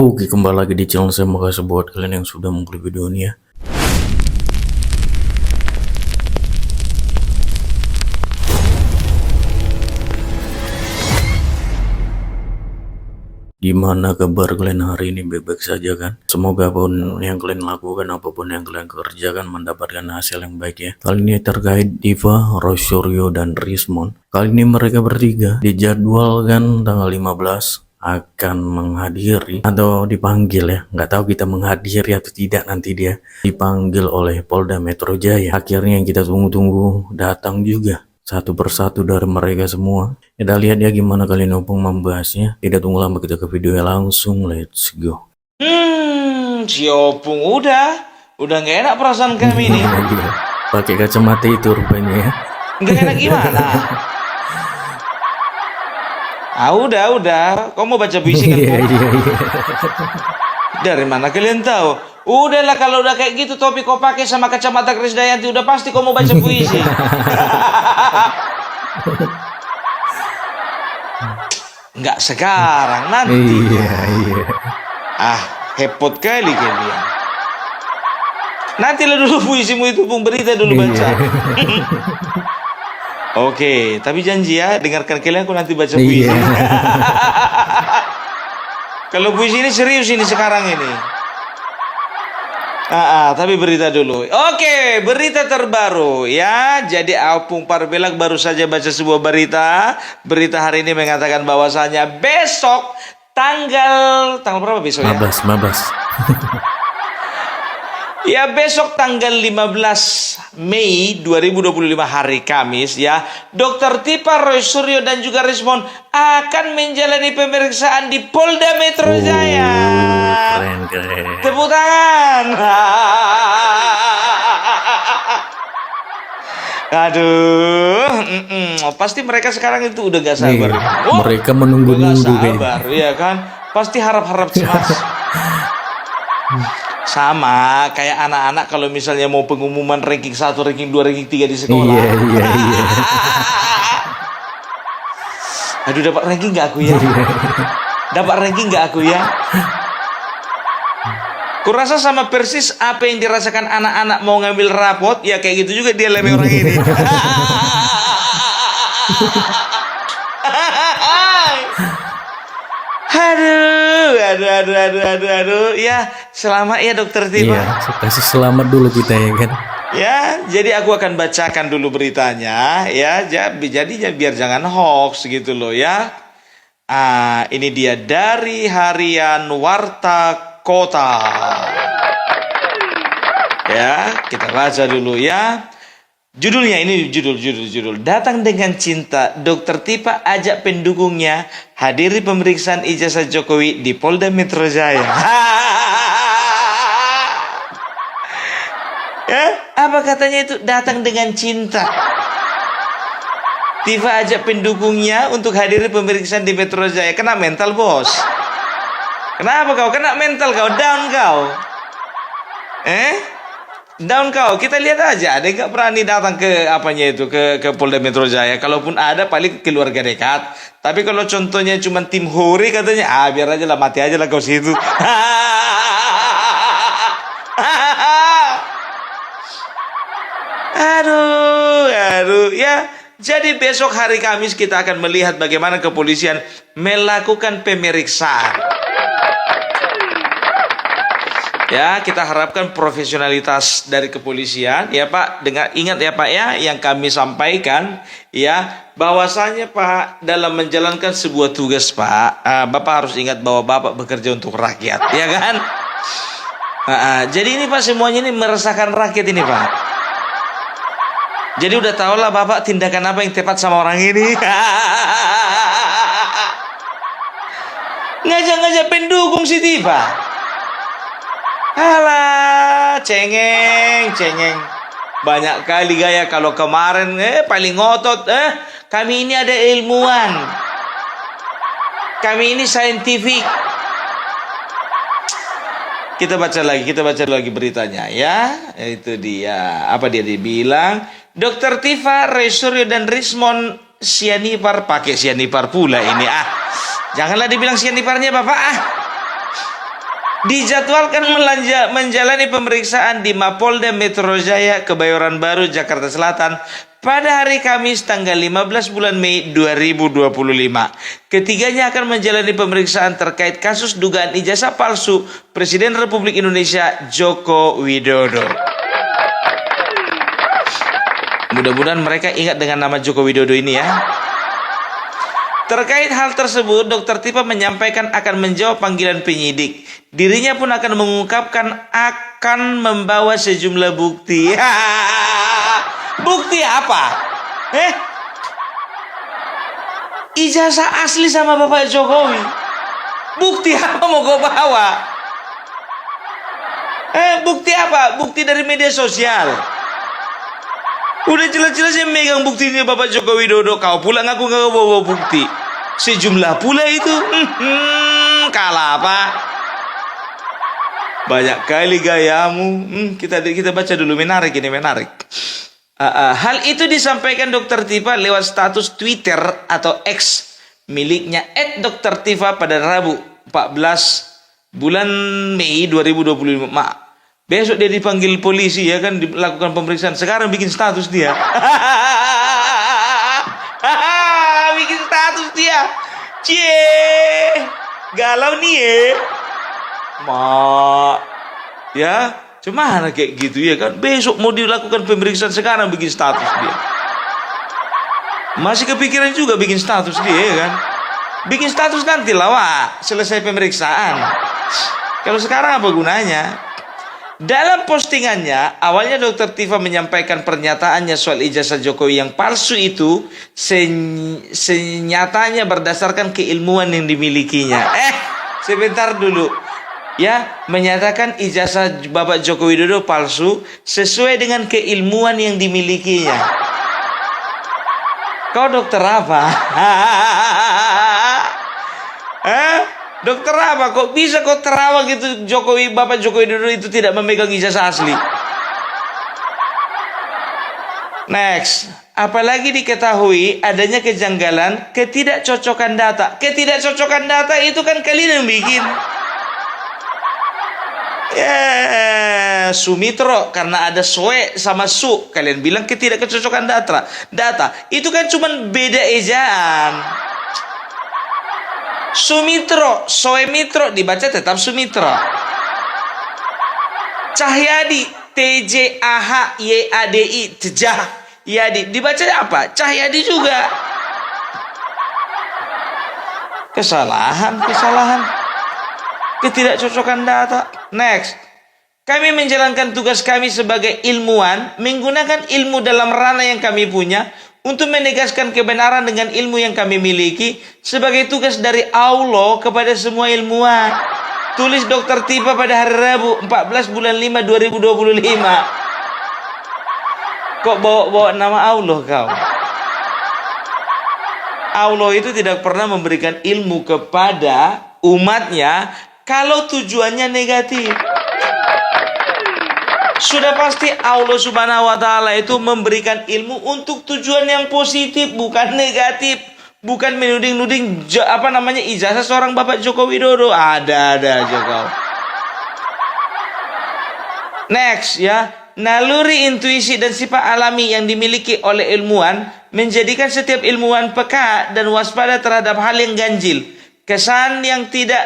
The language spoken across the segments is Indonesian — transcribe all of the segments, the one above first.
Oke, kembali lagi di channel saya. Makasih buat kalian yang sudah mengklik video ini ya. Gimana kabar kalian hari ini? Baik-baik saja kan? Semoga apapun yang kalian lakukan, apapun yang kalian kerjakan mendapatkan hasil yang baik ya. Kali ini terkait Diva, Rosario, dan Rismond. Kali ini mereka bertiga dijadwalkan tanggal 15 akan menghadiri atau dipanggil ya, nggak tahu kita menghadiri atau tidak, nanti dia dipanggil oleh Polda Metro Jaya. Akhirnya yang kita tunggu-tunggu datang juga satu persatu dari mereka semua. Kita lihat ya gimana kalian Opung membahasnya. Tidak tunggu lama, kita ke videonya langsung, let's go. Si Opung udah nggak enak perasaan kami ini. Iya, pakai kacamata itu rupanya ya. Nggak enak gimana? Udah. Kau mau baca puisi kan? Iya. Dari mana kalian tahu? Udahlah, kalau udah kayak gitu topi kau pakai sama kacamata Krisdayanti, udah pasti kau mau baca puisi. Nggak sekarang, nanti. Iya. Hepot kali kalian. Nanti lah dulu puisimu itu, Bung, berita dulu baca. Oke, tapi janji ya, dengarkan kalian, aku nanti baca puisi. Iya. Kalau puisi ini serius ini sekarang ini. Tapi berita dulu. Oke, berita terbaru ya. Jadi Opung Parbelak baru saja baca sebuah berita. Berita hari ini mengatakan bahwasanya besok tanggal berapa besok ya? Mabas. Ya, besok tanggal 15 Mei 2025 hari Kamis ya, Dr. Tipa, Rosario dan juga Rismond akan menjalani pemeriksaan di Polda Metro Jaya. Keren. Tepuk tangan. Pasti mereka sekarang itu udah gak sabar. Mereka menunggu-nunggu sabar, ya kan? Pasti harap-harap cemas. Sama kayak anak-anak kalau misalnya mau pengumuman ranking 1, ranking 2, ranking 3 di sekolah. Iya. Aduh, dapat ranking gak aku ya? Dapat ranking gak aku ya? Kurasa sama persis apa yang dirasakan anak-anak mau ngambil rapot, ya kayak gitu juga dia leme orang ini. Aduh. Ya, selamat ya Dokter Tipa. Iya, kasih selamat dulu kita ya kan. Ya, jadi aku akan bacakan dulu beritanya ya. Jadi biar jangan hoax gitu loh ya. Ini dia dari Harian Warta Kota. Ya, kita baca dulu ya. Judulnya ini judul. Datang dengan cinta, Dr. Tipa ajak pendukungnya hadiri pemeriksaan ijazah Jokowi di Polda Metro Jaya. Ya, apa katanya itu? Datang dengan cinta. Tipa ajak pendukungnya untuk hadiri pemeriksaan di Metro Jaya. Kena mental, bos. Kenapa kau? Kena mental kau, down kau. Down kau. Kita lihat aja, ada nggak berani datang ke ke Polda Metro Jaya. Kalaupun ada, paling keluarga dekat. Tapi kalau contohnya cuma tim Hori katanya, biar aja lah, mati aja lah kau situ. Aduh ya. Jadi besok hari Kamis kita akan melihat bagaimana kepolisian melakukan pemeriksaan. Ya, kita harapkan profesionalitas dari kepolisian ya Pak. Ingat ya Pak ya, yang kami sampaikan ya, bahwasanya Pak, dalam menjalankan sebuah tugas Pak, Bapak harus ingat bahwa Bapak bekerja untuk rakyat, ya kan? Jadi ini Pak, semuanya ini meresahkan rakyat ini Pak. Jadi udah tahulah Bapak tindakan apa yang tepat sama orang ini. Ngajak-ngajak pendukung si Tipa. Alah, cengeng. Banyak kali gaya. Kalau kemarin paling ngotot. Kami ini ada ilmuwan. Kami ini saintifik. Kita baca lagi beritanya ya. Itu dia. Apa dia dibilang? Dr. Tifa, Rosario dan Rismond sianipar, pakai sianipar pula ini. Janganlah dibilang sianiparnya Bapak. dijadwalkan menjalani pemeriksaan di Mapolda Metro Jaya, Kebayoran Baru, Jakarta Selatan pada hari Kamis tanggal 15 bulan Mei 2025. Ketiganya akan menjalani pemeriksaan terkait kasus dugaan ijazah palsu Presiden Republik Indonesia Joko Widodo. Mudah-mudahan mereka ingat dengan nama Joko Widodo ini ya. Terkait hal tersebut, Dr. Tifa menyampaikan akan menjawab panggilan penyidik. Dirinya pun akan mengungkapkan akan membawa sejumlah bukti. Bukti apa? Ijazah asli sama Bapak Jokowi. Bukti apa mau gue bawa? Bukti apa? Bukti dari media sosial. Udah jelas-jelas yang megang buktinya Bapak Joko Widodo. Kau pula ngaku nggak bawa bukti. Sejumlah pula itu. Kalah Pak. Banyak kali gayamu. Kita baca dulu, menarik ini, menarik. Hal itu disampaikan Dr. Tifa lewat status Twitter atau X miliknya @Dr. Tifa pada Rabu 14 bulan Mei 2025. Besok dia dipanggil polisi ya kan, dilakukan pemeriksaan. Sekarang bikin status dia. Bikin status dia. Cie. Galau nih ya. Ya, cuma kayak gitu ya kan. Besok mau dilakukan pemeriksaan, sekarang bikin status dia. Masih kepikiran juga bikin status dia ya kan. Bikin status nanti lah Wak, selesai pemeriksaan. Kalau sekarang apa gunanya? Dalam postingannya, awalnya Dr. Tifa menyampaikan pernyataannya soal ijazah Jokowi yang palsu itu senyatanya berdasarkan keilmuan yang dimilikinya. Sebentar dulu. Ya, menyatakan ijazah Bapak Joko Widodo palsu sesuai dengan keilmuan yang dimilikinya. Kau dokter apa? Dokter apa? Kok bisa kau terawang gitu Bapak Joko Widodo itu tidak memegang ijazah asli? Next, apalagi diketahui adanya kejanggalan ketidakcocokan data. Ketidakcocokan data itu kan kalian yang bikin. Sumitro karena ada soe sama su, kalian bilang ketidakcocokan data. Itu kan cuman beda ejaan. Sumitro, Soemitro dibaca tetap Sumitro. Cahyadi, TJAHYADI, Yadi dibaca apa? Cahyadi juga. Kesalahan. Ketidakcocokan data. Next. Kami menjalankan tugas kami sebagai ilmuwan, menggunakan ilmu dalam ranah yang kami punya untuk menegaskan kebenaran dengan ilmu yang kami miliki sebagai tugas dari Allah kepada semua ilmuwan. Tulis Dr. Tifa pada hari Rabu 14 bulan 5 2025. Kok bawa nama Allah kau? Allah itu tidak pernah memberikan ilmu kepada umatnya kalau tujuannya negatif. Sudah pasti Allah Subhanahu wa Ta'ala itu memberikan ilmu untuk tujuan yang positif, bukan negatif, bukan menuding-nuding ijazah seorang Bapak Joko Widodo. Ada aja kau. Next ya, naluri intuisi dan sifat alami yang dimiliki oleh ilmuwan menjadikan setiap ilmuwan peka dan waspada terhadap hal yang ganjil, kesan yang tidak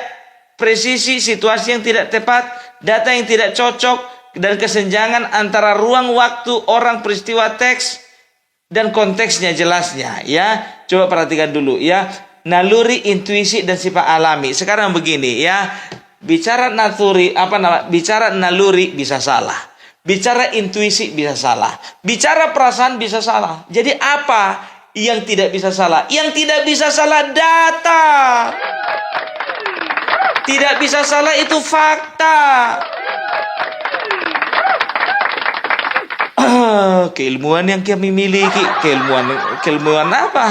presisi, situasi yang tidak tepat, data yang tidak cocok, dan kesenjangan antara ruang waktu, orang, peristiwa, teks dan konteksnya jelasnya ya. Coba perhatikan dulu ya. Naluri, intuisi dan sifat alami. Sekarang begini ya. Bicara naluri bisa salah. Bicara intuisi bisa salah. Bicara perasaan bisa salah. Jadi apa yang tidak bisa salah? Yang tidak bisa salah data. Tidak bisa salah itu fakta. Keilmuan yang kami miliki. Keilmuan apa?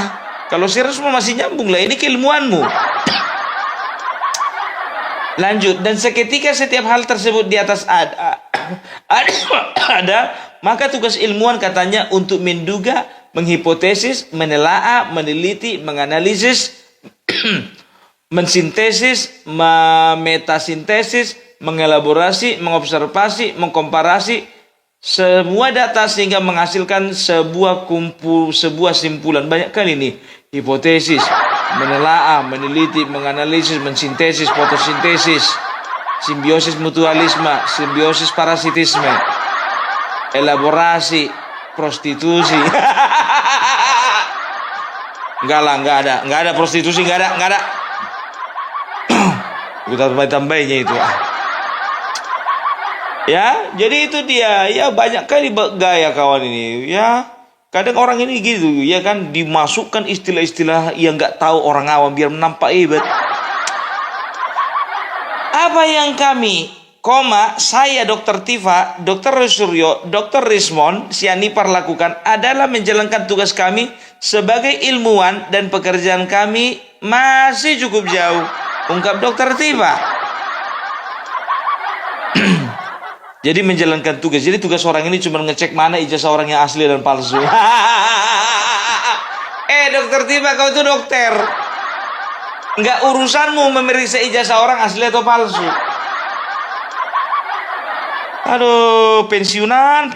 Kalau serius masih nyambung lah, ini keilmuanmu. Lanjut, dan seketika setiap hal tersebut di atas ada, maka tugas ilmuwan katanya untuk menduga, menghipotesis, menelaah, meneliti, menganalisis, mensintesis, metasintesis, mengelaborasi, mengobservasi, mengkomparasi semua data sehingga menghasilkan sebuah simpulan. Banyak kali nih, hipotesis, menelaah, meneliti, menganalisis, mensintesis, fotosintesis, simbiosis mutualisme, simbiosis parasitisme, elaborasi, prostitusi. Enggak lah, enggak ada prostitusi, enggak ada. Kita tambah-tambahnya itu. Ya, jadi itu dia. Ya, banyak kali gaya kawan ini. Ya, kadang orang ini gitu, ya kan, dimasukkan istilah-istilah yang nggak tahu orang awam biar nampak hebat. Apa yang saya Dr. Tifa, Dr. Suryo, Dr. Rismon, Sianipar lakukan adalah menjalankan tugas kami sebagai ilmuwan dan pekerjaan kami masih cukup jauh, ungkap Dr. Tifa. Jadi menjalankan tugas. Jadi tugas orang ini cuma ngecek mana ijazah orang yang asli dan palsu. Dokter Tifa, kau itu dokter. Nggak urusanmu memeriksa ijazah orang asli atau palsu. Aduh, pensiunan.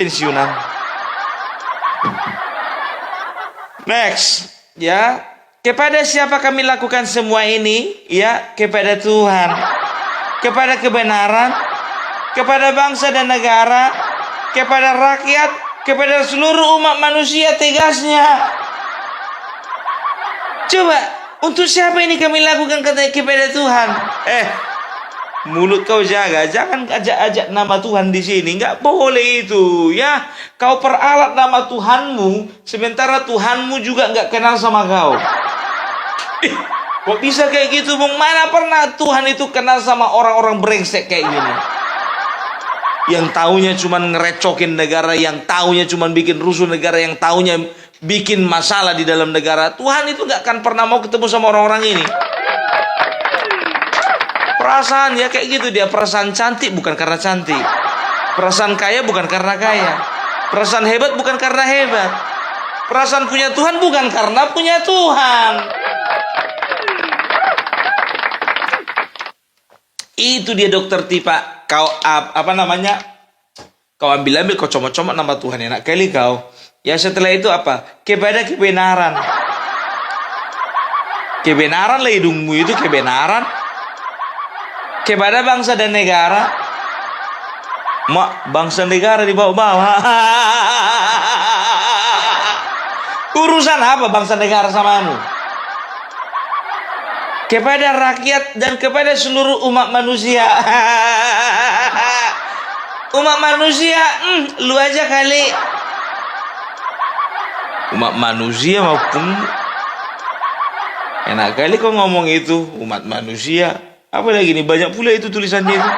Next, ya. Kepada siapa kami lakukan semua ini? Ya, kepada Tuhan. Kepada kebenaran, kepada bangsa dan negara, kepada rakyat, kepada seluruh umat manusia, tegasnya. Coba, untuk siapa ini kami lakukan kepada Tuhan? Mulut kau jaga, jangan ajak-ajak nama Tuhan di sini, nggak boleh itu, ya. Kau peralat nama Tuhanmu, sementara Tuhanmu juga nggak kenal sama kau. Kok bisa kayak gitu, Bung? Mana pernah Tuhan itu kenal sama orang-orang brengsek kayak gini? Yang taunya cuma ngerecokin negara, yang taunya cuma bikin rusuh negara, yang taunya bikin masalah di dalam negara. Tuhan itu gak akan pernah mau ketemu sama orang-orang ini. Perasaan ya kayak gitu dia. Perasaan cantik bukan karena cantik. Perasaan kaya bukan karena kaya. Perasaan hebat bukan karena hebat. Perasaan punya Tuhan bukan karena punya Tuhan. Itu dia Dokter Tifa. Kau kau ambil kau comot-comot nama Tuhan, enak kali kau. Ya setelah itu apa? Kepada kebenaran lah hidungmu itu, kebenaran. Kepada bangsa dan negara. Bangsa negara di bawah-bawah. Urusan apa bangsa negara samamu? Kepada rakyat dan kepada seluruh umat manusia. Umat manusia, lu aja kali. Umat manusia maupun enak kali kau ngomong itu, umat manusia. Apa lagi nih, banyak pula itu tulisannya itu.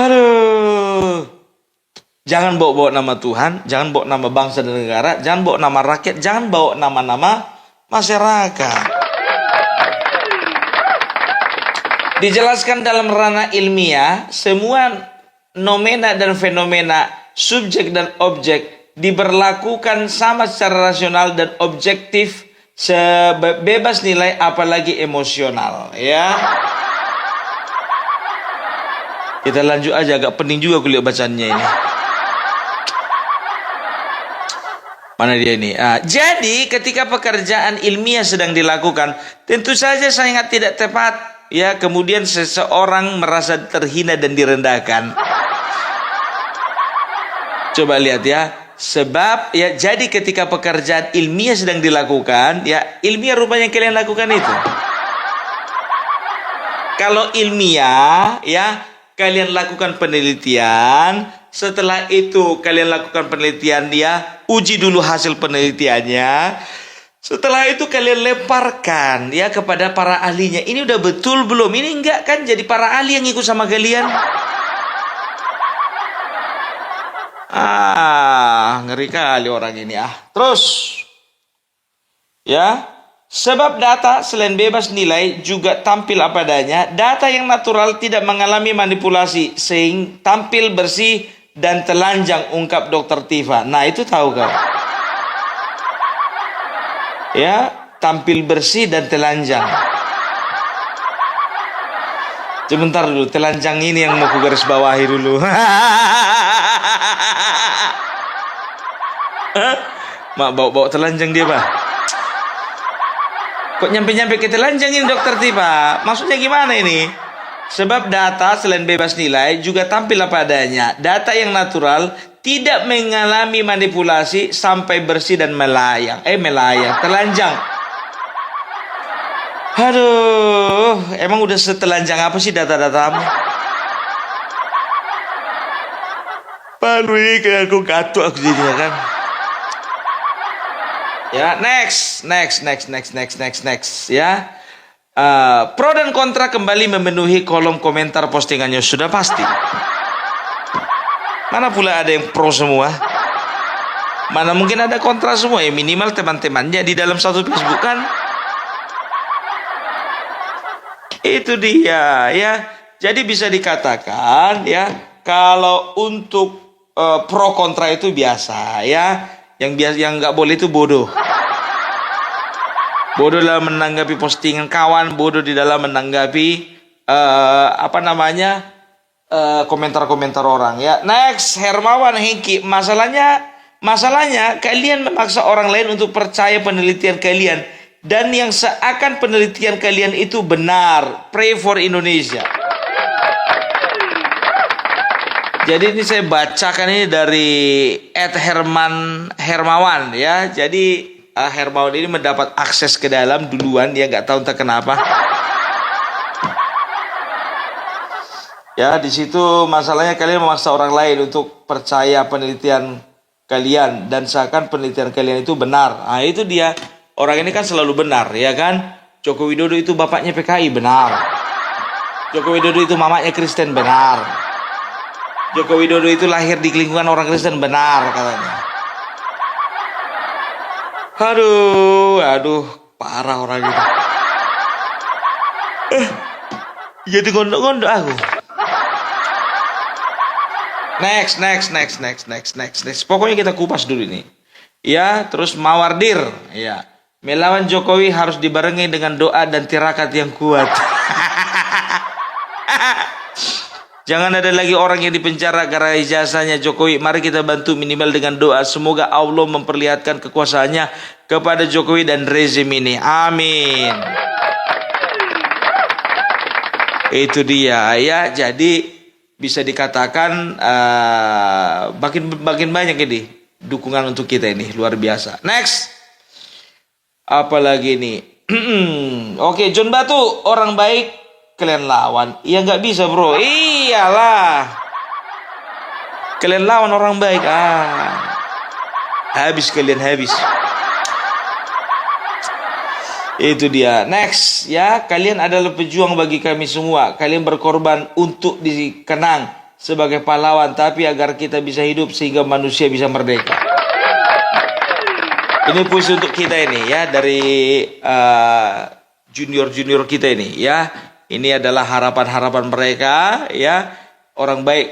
Aduh. Jangan bawa-bawa nama Tuhan, jangan bawa nama bangsa dan negara, jangan bawa nama rakyat, jangan bawa nama-nama masyarakat. Dijelaskan dalam ranah ilmiah, semua nomena dan fenomena, subjek dan objek diberlakukan sama secara rasional dan objektif, sebebas nilai apalagi emosional, ya. Kita lanjut aja, agak pening juga kuliah bacaannya ini. Mana dia ini? Jadi ketika pekerjaan ilmiah sedang dilakukan, tentu saja sangat tidak tepat, ya, kemudian seseorang merasa terhina dan direndahkan. Coba lihat ya, sebab ya, jadi ketika pekerjaan ilmiah sedang dilakukan, ya, ilmiah rupanya yang kalian lakukan itu. Kalau ilmiah, ya, kalian lakukan penelitian. Setelah itu kalian lakukan penelitian, dia uji dulu hasil penelitiannya. Setelah itu kalian lemparkan ya kepada para ahlinya. Ini udah betul belum? Ini enggak kan? Jadi para ahli yang ikut sama kalian. Ngeri kali orang ini. Terus ya, sebab data selain bebas nilai juga tampil apa adanya. Data yang natural tidak mengalami manipulasi, sehingga tampil bersih dan telanjang, ungkap Dr. Tifa. Nah, itu tahu kau? Ya, tampil bersih dan telanjang. Sebentar dulu, telanjang ini yang mau ku garis bawahi dulu. Mak bawa telanjang dia, Pak. Kok nyampe-nyampe ke telanjang ini, Dokter Tipa? Maksudnya gimana ini? Sebab data selain bebas nilai juga tampil apa adanya. Data yang natural tidak mengalami manipulasi sampai bersih dan melayang. Melayang, telanjang. Aduh, emang udah setelanjang apa sih data-datamu? Palu ini kayak aku gatuk aku jadinya kan. Ya, next ya. Pro dan kontra kembali memenuhi kolom komentar postingannya, sudah pasti. Mana pula ada yang pro semua? Mana mungkin ada kontra semua, ya minimal teman-temannya di dalam satu Facebook kan. Itu dia ya. Jadi bisa dikatakan ya, kalau untuk pro kontra itu biasa ya. Yang nggak boleh itu bodoh. Bodoh dalam menanggapi postingan kawan, bodoh di dalam menanggapi komentar-komentar orang ya. Next, Hermawan Hengki, masalahnya kalian memaksa orang lain untuk percaya penelitian kalian dan yang seakan penelitian kalian itu benar. Pray for Indonesia. Jadi ini saya bacakan ini dari @Hermawan ya. Jadi Hermawan ini mendapat akses ke dalam duluan, dia nggak tahu entah kenapa. Ya, di situ masalahnya kalian memaksa orang lain untuk percaya penelitian kalian dan seakan penelitian kalian itu benar. Nah, itu dia. Orang ini kan selalu benar, ya kan? Joko Widodo itu bapaknya PKI, benar. Joko Widodo itu mamanya Kristen, benar. Joko Widodo itu lahir di lingkungan orang Kristen, benar katanya. Aduh, parah orang itu. Jadi gondok-gondok aku. Next. Pokoknya kita kupas dulu ini. Ya, terus Mawardir, ya. Melawan Jokowi harus dibarengi dengan doa dan tirakat yang kuat. Jangan ada lagi orang yang dipenjara gara ijazahnya Jokowi. Mari kita bantu minimal dengan doa. Semoga Allah memperlihatkan kekuasaannya kepada Jokowi dan rezim ini. Amin. Itu dia ya. Jadi bisa dikatakan makin banyak ini dukungan untuk kita ini, luar biasa. Next. Apalagi nih. Oke, John Batu, orang baik kalian lawan. Ya nggak bisa, bro. Iyalah. Kalian lawan orang baik. Habis kalian, habis. Itu dia. Next ya, kalian adalah pejuang bagi kami semua. Kalian berkorban untuk dikenang sebagai pahlawan, tapi agar kita bisa hidup sehingga manusia bisa merdeka. Ini puisi untuk kita ini ya, dari junior kita ini ya. Ini adalah harapan mereka ya. Orang baik,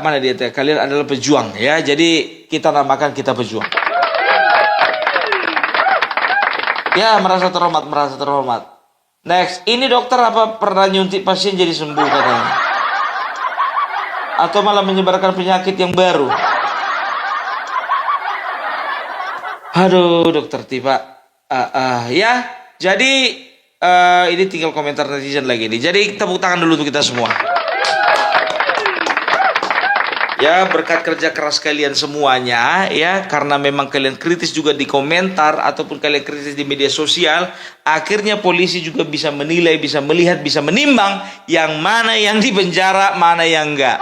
mana dia? Kalian adalah pejuang ya. Jadi kita namakan kita pejuang. Ya, merasa terhormat. Next, ini dokter apa pernah nyuntik pasien jadi sembuh katanya? Atau malah menyebarkan penyakit yang baru? Aduh, Dokter Tipa. Ya, jadi ini tinggal komentar netizen lagi nih. Jadi tepuk tangan dulu untuk kita semua. Ya, berkat kerja keras kalian semuanya ya, karena memang kalian kritis juga di komentar ataupun kalian kritis di media sosial, akhirnya polisi juga bisa menilai, bisa melihat, bisa menimbang yang mana yang dipenjara, mana yang enggak.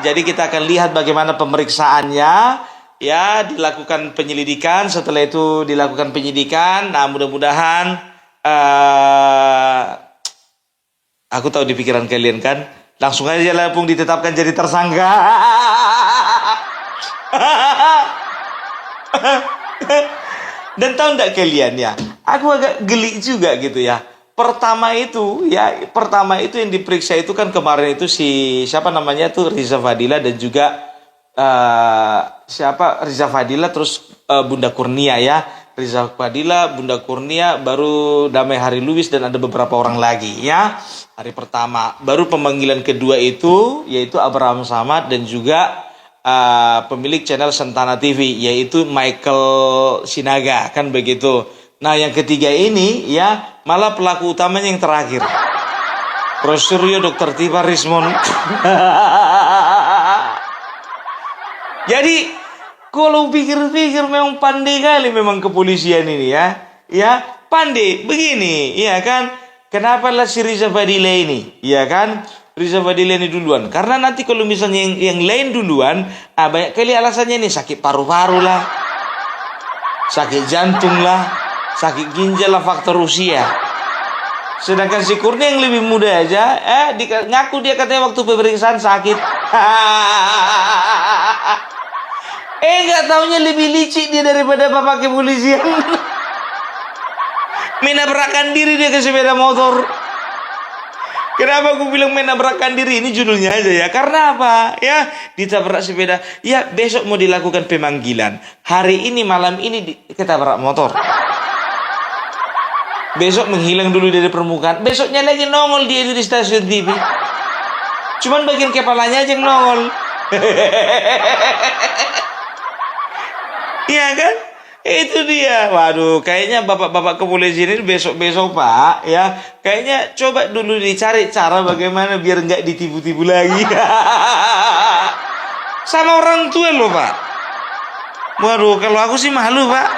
Jadi kita akan lihat bagaimana pemeriksaannya. Ya, dilakukan penyelidikan, setelah itu dilakukan penyidikan. Nah, mudah-mudahan aku tahu di pikiran kalian kan, langsung aja Lampung ditetapkan jadi tersangka. Dan tahu enggak kalian ya, aku agak geli juga gitu ya. Pertama itu yang diperiksa itu kan kemarin itu si siapa namanya tuh Riza Fadila dan juga Riza Fadila terus Bunda Kurnia ya. Riza Padilla, Bunda Kurnia, baru Damai Hari Lubis dan ada beberapa orang lagi ya. Hari pertama, baru pemanggilan kedua itu yaitu Abraham Samad dan juga pemilik channel Sentana TV yaitu Michael Sinaga kan begitu. Nah, yang ketiga ini ya malah pelaku utamanya yang terakhir. Rosurio Dr. Tifa Rismon. Jadi kalau pikir-pikir memang pandai kali memang kepolisian ini ya. Ya, pandai begini, ya kan? Kenapa lah si Riza Padilla ini? Ya kan? Riza Padilla ini duluan. Karena nanti kalau misalnya yang lain duluan, banyak kali alasannya nih sakit paru-paru lah. Sakit jantung lah, sakit ginjal lah, faktor usia. Sedangkan si Kurnia yang lebih muda aja, ngaku dia katanya waktu pemeriksaan sakit. Nggak taunya lebih licik dia daripada bapak kepolisian. Menabrakkan diri dia ke sepeda motor. Kenapa aku bilang menabrakkan diri? Ini judulnya aja ya. Karena apa? Ya, ditabrak sepeda. Ya, besok mau dilakukan pemanggilan. Hari ini, malam ini ketabrak motor. Besok menghilang dulu dari permukaan. Besoknya lagi nongol dia di stasiun TV. Cuman bagian kepalanya aja yang nongol. Iya kan? Itu dia. Waduh, kayaknya bapak-bapak kepolisian ini besok-besok Pak, ya, kayaknya coba dulu dicari cara bagaimana biar nggak ditipu-tipu lagi. Sama orang tua loh Pak. Waduh, kalau aku sih malu Pak.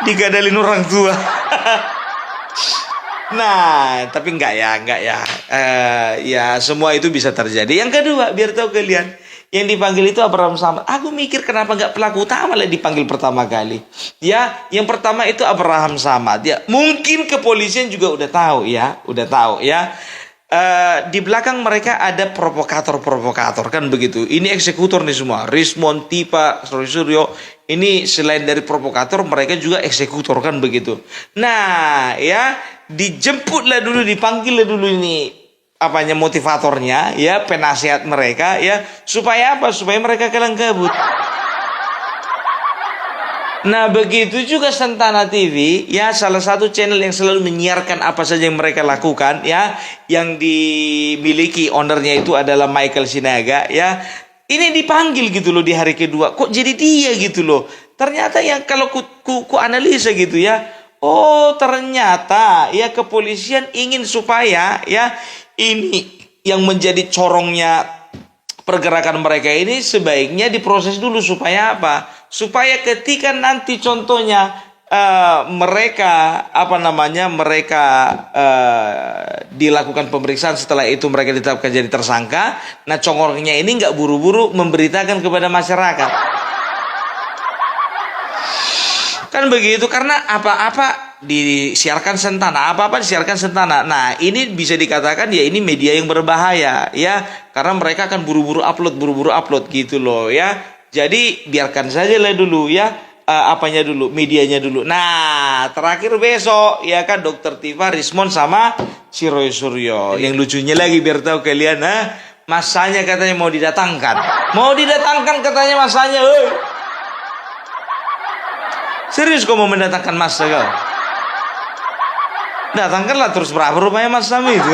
Digadalin orang tua. Nah, tapi enggak ya. Ya, semua itu bisa terjadi. Yang kedua, biar tahu kalian. Yang dipanggil itu Abraham Samad. Aku mikir kenapa nggak pelaku utama lah dipanggil pertama kali. Ya, yang pertama itu Abraham Samad. Ya, mungkin kepolisian juga udah tahu ya. Di belakang mereka ada provokator kan begitu. Ini eksekutor nih semua. Rismon, Tifa, Rosurio. Ini selain dari provokator, mereka juga eksekutor kan begitu. Nah, ya, dipanggil dulu ini. Apanya motivatornya ya, penasihat mereka ya, supaya apa? Supaya mereka kalang kabut. Nah, begitu juga Sentana TV ya, salah satu channel yang selalu menyiarkan apa saja yang mereka lakukan ya, yang dimiliki ownernya itu adalah Michael Sinaga ya. Ini dipanggil gitu loh di hari kedua. Kok jadi dia gitu loh. Ternyata yang kalau ku analisa gitu ya, oh ternyata ya kepolisian ingin supaya ya ini yang menjadi corongnya pergerakan mereka ini sebaiknya diproses dulu supaya apa? Supaya ketika nanti contohnya mereka dilakukan pemeriksaan, setelah itu mereka ditetapkan jadi tersangka. Nah, congornya ini nggak buru-buru memberitakan kepada masyarakat. Kan begitu, karena apa-apa disiarkan Sentana, Nah, ini bisa dikatakan ya ini media yang berbahaya ya, karena mereka akan buru-buru upload gitu loh ya. Jadi biarkan saja lah dulu ya, medianya dulu. Nah, terakhir besok ya kan Dr. Tifa Rismon sama si Roy Suryo. Yang lucunya lagi biar tahu kalian, masanya katanya mau didatangkan katanya masanya. Serius kau mau mendatangkan masa kau? Datangkanlah terus, berapa rupanya Mas Sami itu.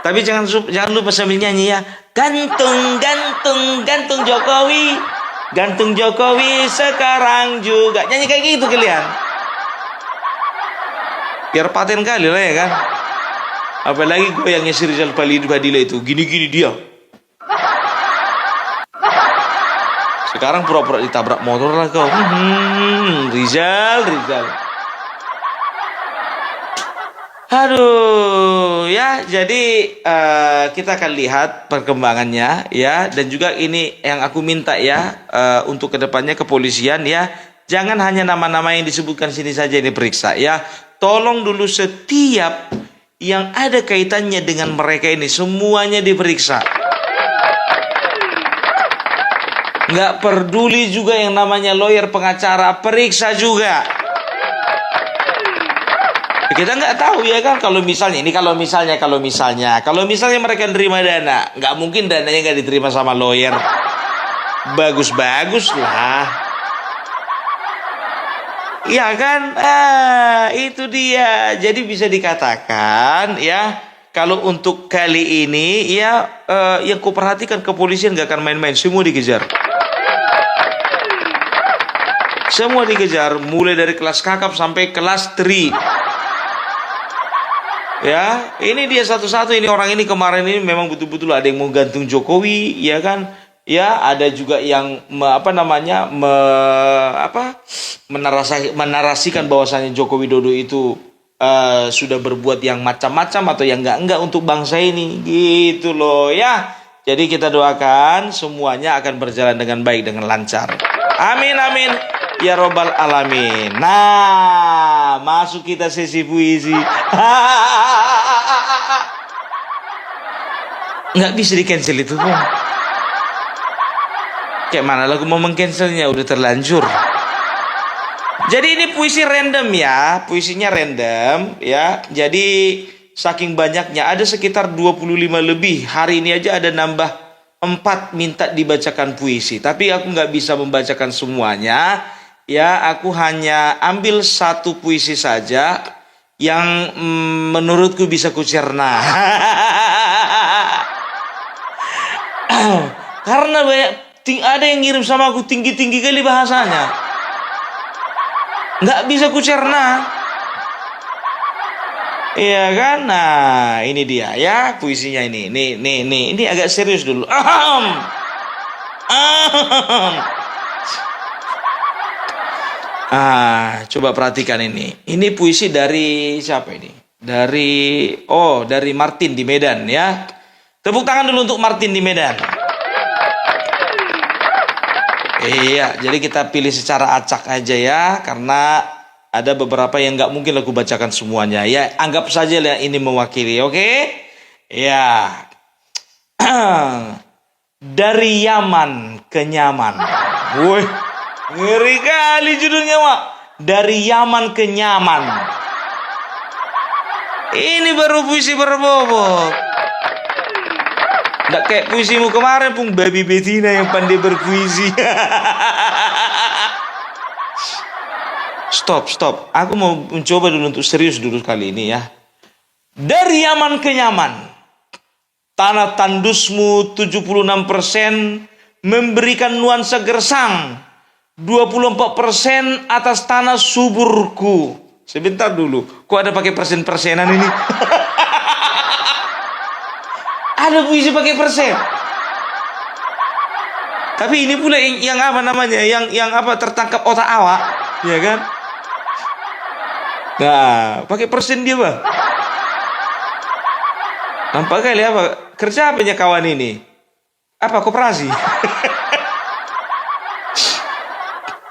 Tapi jangan lupa sambil nyanyi ya. Gantung Jokowi. Gantung Jokowi sekarang juga. Nyanyi kayak gitu kalian. Biar paten kali lah ya kan. Apalagi goyangnya si Rizal Padilla itu. Gini-gini dia. Sekarang pura-pura ditabrak motor lah kau. Rizal. Aduh, ya. Jadi kita akan lihat perkembangannya ya. Dan juga ini yang aku minta ya, untuk kedepannya kepolisian ya, jangan hanya nama-nama yang disebutkan sini saja ini periksa ya. Tolong dulu setiap yang ada kaitannya dengan mereka ini semuanya diperiksa. Nggak peduli juga yang namanya lawyer, pengacara, periksa juga. Kita nggak tahu ya kan, kalau misalnya mereka nerima dana, nggak mungkin dananya nggak diterima sama lawyer. bagus-bagus lah. Ya kan? Itu dia. Jadi bisa dikatakan ya, kalau untuk kali ini ya, yang kuperhatikan kepolisian gak akan main-main, semua dikejar. Semua dikejar, mulai dari kelas kakap sampai kelas 3. Ya, ini dia satu-satu, ini orang ini kemarin ini memang betul-betul ada yang mau gantung Jokowi, ya kan? Ya, ada juga yang menarasikan bahwasanya Joko Widodo itu sudah berbuat yang macam-macam atau yang enggak untuk bangsa ini, gitu loh ya. Jadi kita doakan semuanya akan berjalan dengan baik, dengan lancar. Amin amin ya robbal alamin. Nah, masuk kita sesi puisi. Nggak bisa di cancel itu pun. Kayak mana lagu mau mengcancelnya, udah terlanjur. Jadi ini puisi random ya, puisinya random ya. Jadi saking banyaknya, ada sekitar 25 lebih. Hari ini aja ada nambah 4 minta dibacakan puisi. Tapi aku nggak bisa membacakan semuanya. Ya, aku hanya ambil satu puisi saja yang menurutku bisa kucerna. Karena ada yang ngirim sama aku tinggi-tinggi kali bahasanya. Nggak bisa kucerna. Iya kan? Nah, ini dia ya puisinya ini. Ini agak serius dulu. Coba perhatikan ini. Ini puisi dari siapa ini? Dari Martin di Medan ya. Tepuk tangan dulu untuk Martin di Medan. Iya, jadi kita pilih secara acak aja ya, karena ada beberapa yang nggak mungkin aku bacakan semuanya. Ya, anggap saja lah ini mewakili, oke? Ya. Dari Yaman ke Nyaman. Woi, ngeri kali judulnya, Mak. Dari Yaman ke Nyaman. Ini baru puisi berbobot. Nggak kayak puisimu kemarin, Pung, Baby Betina yang pandai berpuisi. Stop. Aku mau mencoba dulu untuk serius dulu kali ini ya. Dari Yaman ke Nyaman. Tanah tandusmu 76% memberikan nuansa gersang. 24% atas tanah suburku. Sebentar dulu, kok ada pakai persen-persenan ini? Ada puisi pakai persen. Tapi ini pula yang apa namanya? Yang apa tertangkap otak awak, ya kan? Nah, pakai persen dia, Bang. Nampak kali apa? Kerja apanya kawan ini? Apa koperasi?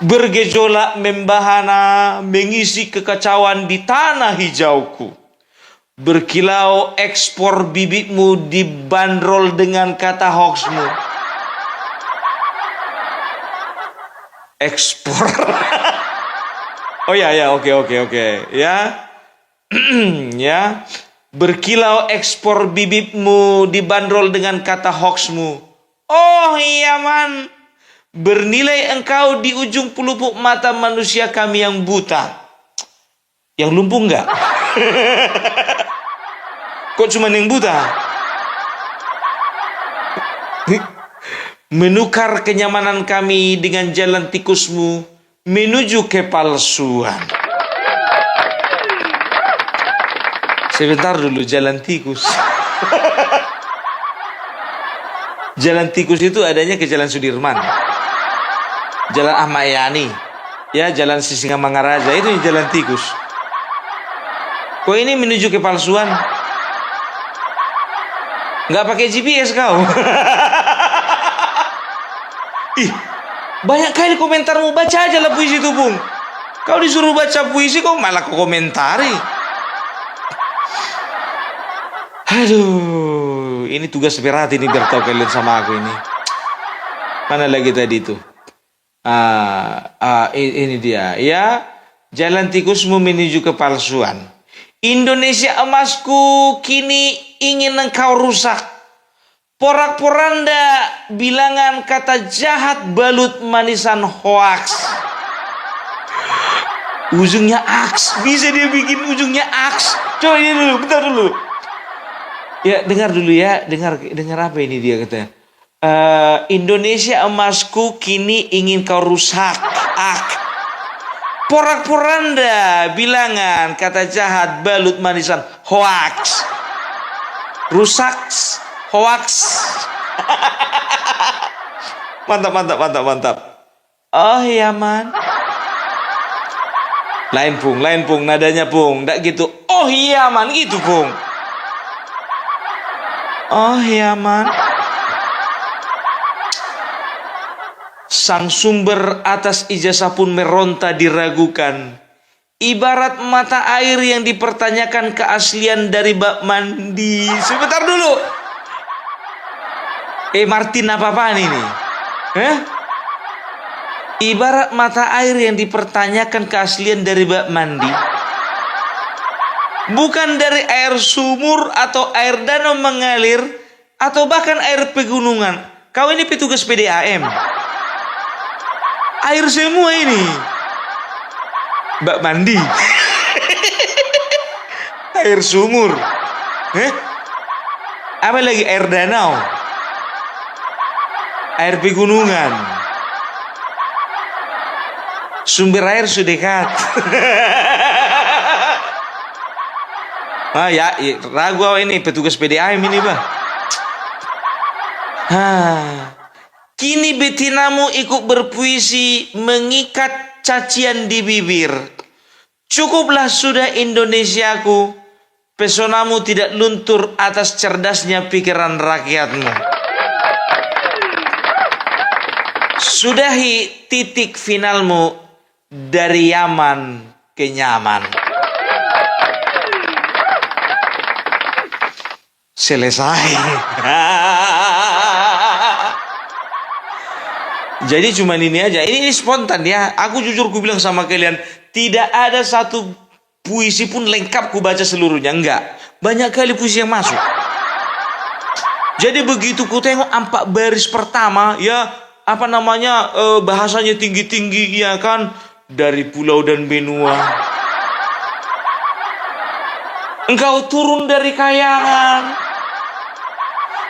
Bergejolak membahana, mengisi kekacauan di tanah hijauku. Berkilau ekspor bibitmu dibanderol dengan kata hoaxmu. Ekspor. Oh ya, oke. Ya. Ya. Berkilau ekspor bibitmu dibanderol dengan kata hoaxmu. Oh iya man. Bernilai engkau di ujung pelupuk mata manusia kami yang buta. Yang lumpuh enggak? Kok cuma yang buta? Menukar kenyamanan kami dengan jalan tikusmu menuju kepalsuan. Sebentar dulu, jalan tikus. Jalan tikus itu adanya ke Jalan Sudirman, Jalan Ahmad Yani, ya, Jalan Sisingamangaraja, itu jalan tikus. Kok ini menuju kepalsuan? Nggak pakai GPS kau? Ih, banyak kali komentarmu. Baca aja lah puisi itu, Bung. Kau disuruh baca puisi, kau malah kau komentari. Aduh, ini tugas berat ini biar tahu kalian sama aku ini. Mana lagi tadi tuh? Ini dia, ya. Jalan tikusmu menuju kepalsuan. Indonesia emasku kini ingin engkau rusak. Porak-poranda bilangan kata jahat balut manisan hoaks. Ujungnya aks. Bisa dia bikin ujungnya aks. Coba ini dulu, bentar dulu. Ya, dengar dulu ya. Dengar apa ini dia katanya. Indonesia emasku kini ingin kau rusak. Porak-poranda bilangan kata jahat balut manisan hoaks. Rusak hoaks. Mantap. Oh iya man. Lain pung, nadanya pung, ndak gitu. Oh iya man, gitu pung. Oh iya man. Sang sumber atas ijazah pun meronta diragukan. Ibarat mata air yang dipertanyakan keaslian dari bak mandi. Sebentar dulu. Martin apa-apaan ini? Ibarat mata air yang dipertanyakan keaslian dari bak mandi. Bukan dari air sumur atau air danau mengalir atau bahkan air pegunungan. Kau ini petugas PDAM. Air semua ini. Bak mandi. Air sumur. Apa lagi air danau? Air pegunungan. Sumber air sudah dekat. Ya, ragu ini petugas PDAM ini, Bah. Kini betinamu ikut berpuisi mengikat cacian di bibir. Cukuplah sudah Indonesiaku. Pesonamu tidak luntur atas cerdasnya pikiran rakyatmu. Sudahi titik finalmu dari Yaman ke nyaman. Selesai. Jadi cuma ini aja. Ini spontan ya. Aku jujur ku bilang sama kalian, tidak ada satu puisi pun lengkap ku baca seluruhnya. Enggak. Banyak kali puisi yang masuk. Jadi begitu ku tengok 4 baris pertama, ya apa namanya, bahasanya tinggi-tinggi ya kan, dari pulau dan benua. Engkau turun dari kayangan,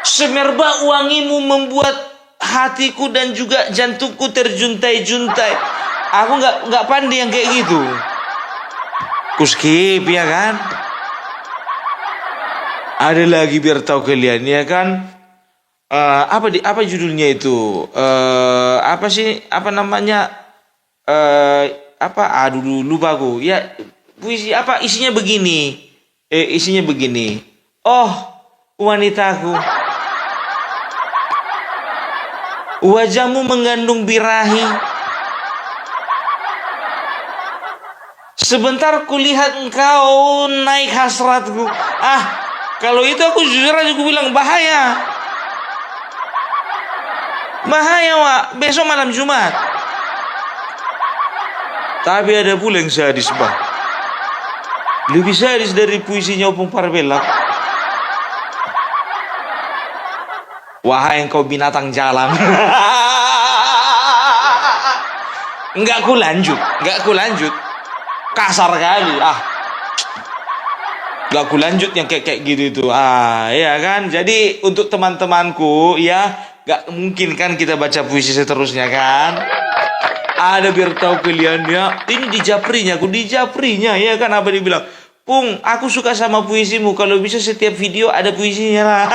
semerbak wangimu membuat hatiku dan juga jantungku terjuntai-juntai. Aku nggak pandai yang kayak gitu. Ku skip ya kan. Ada lagi biar tahu kalian ya kan. Apa judulnya itu? Apa sih? Apa namanya? Aduh lupa aku. Ya puisi apa isinya begini. Isinya begini. Oh, wanitaku. Wajahmu mengandung birahi. Sebentar kulihat engkau naik hasratku. Kalau itu aku jujur aja aku bilang bahaya. Bahaya, Wak. Besok malam Jumat. Tapi ada pula yang sadis, Bah. Lebih sadis dari puisinya Opung Parbelak. Wahai engkau binatang jalan. Enggak ku lanjut. Kasar kali. Enggak ku lanjut yang kayak gitu itu. Ya kan. Jadi untuk teman-temanku ya, enggak mungkin kan kita baca puisi seterusnya kan. Ada biar tahu kalian ya. Ini dijaprinya ya kan, apa dibilang? Pung, aku suka sama puisimu. Kalau bisa setiap video ada puisinya lah.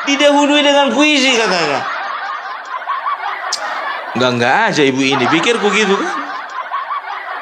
Didahului dengan puisi katanya. Enggak aja ibu ini, pikirku gitu kan.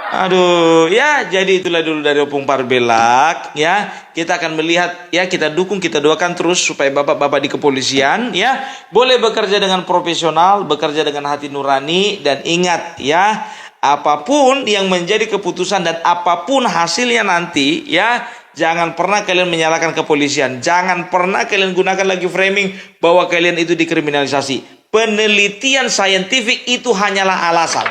Aduh, ya jadi itulah dulu dari Opung Parbelak ya. Kita akan melihat ya, kita dukung, kita doakan terus supaya bapak-bapak di kepolisian ya boleh bekerja dengan profesional, bekerja dengan hati nurani, dan ingat ya, apapun yang menjadi keputusan dan apapun hasilnya nanti ya, jangan pernah kalian menyalahkan kepolisian. Jangan pernah kalian gunakan lagi framing bahwa kalian itu dikriminalisasi. Penelitian saintifik itu hanyalah alasan.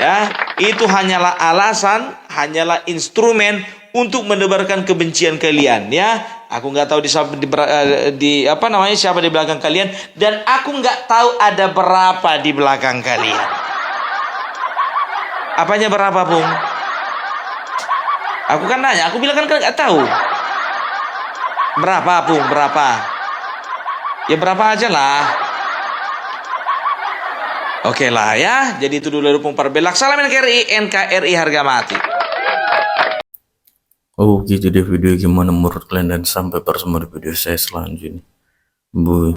Ya, itu hanyalah alasan, hanyalah instrumen untuk menebarkan kebencian kalian ya. Aku nggak tahu di apa namanya siapa di belakang kalian, dan aku nggak tahu ada berapa di belakang kalian. Apanya berapa, Bung? Aku kan nanya, aku bilang kan kalian nggak tahu. Berapa, Bung? Berapa? Ya berapa aja lah. Oke lah ya, jadi itu dulu dari Pung Parbelak. Salam NKRI, NKRI harga mati. Oh gitu deh video, gimana menurut kalian, dan sampai bertemu di video saya selanjutnya. Bye.